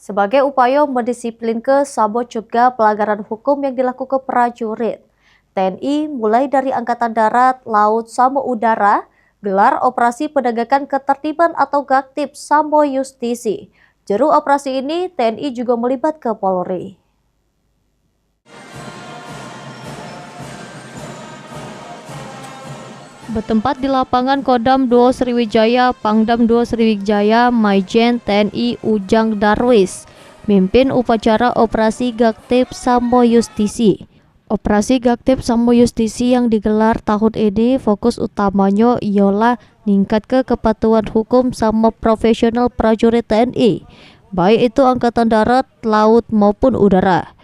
Sebagai upaya mendisiplinkan sama cegah pelanggaran hukum yang dilakukan prajurit, TNI mulai dari Angkatan Darat, Laut, sama Udara gelar operasi penegakan ketertiban atau Gaktip Sambo Justisi. Juru operasi ini TNI juga melibatkan Polri. Bertempat di lapangan Kodam 2 Sriwijaya, Pangdam 2 Sriwijaya, Maijen TNI Ujang Darwis mimpin upacara operasi Gaktip Sambo Justisi. Operasi Gaktip Sambo Justisi yang digelar tahun ini fokus utamanya ialah ningkat kepatuhan hukum sama profesional prajurit TNI, baik itu Angkatan Darat, Laut maupun Udara.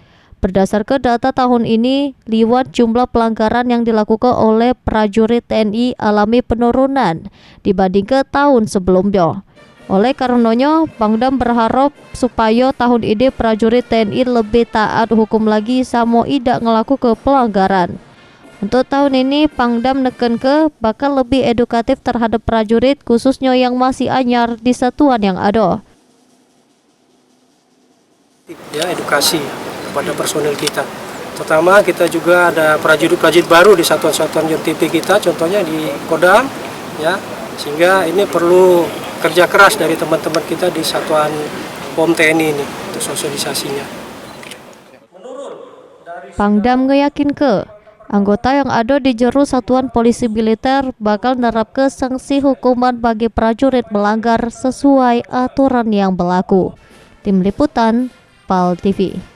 Berdasarkan data tahun ini, liwat jumlah pelanggaran yang dilakukan oleh prajurit TNI alami penurunan dibandingkan tahun sebelumnya. Oleh karenanya, Pangdam berharap supaya tahun ini prajurit TNI lebih taat hukum lagi sama tidak ngelakukan pelanggaran. Untuk tahun ini, Pangdam neken bakal lebih edukatif terhadap prajurit khususnya yang masih anyar di satuan yang ada. Ya, edukasi kepada personil kita. Pertama, kita juga ada prajurit-prajurit baru di satuan-satuan JTP kita, contohnya di Kodam, ya, sehingga ini perlu kerja keras dari teman-teman kita di satuan POM TNI ini untuk sosialisasinya. Pangdam ngeyakin anggota yang ada di jero satuan polisi militer bakal nerapkan sanksi hukuman bagi prajurit melanggar sesuai aturan yang berlaku. Tim Liputan, PAL TV.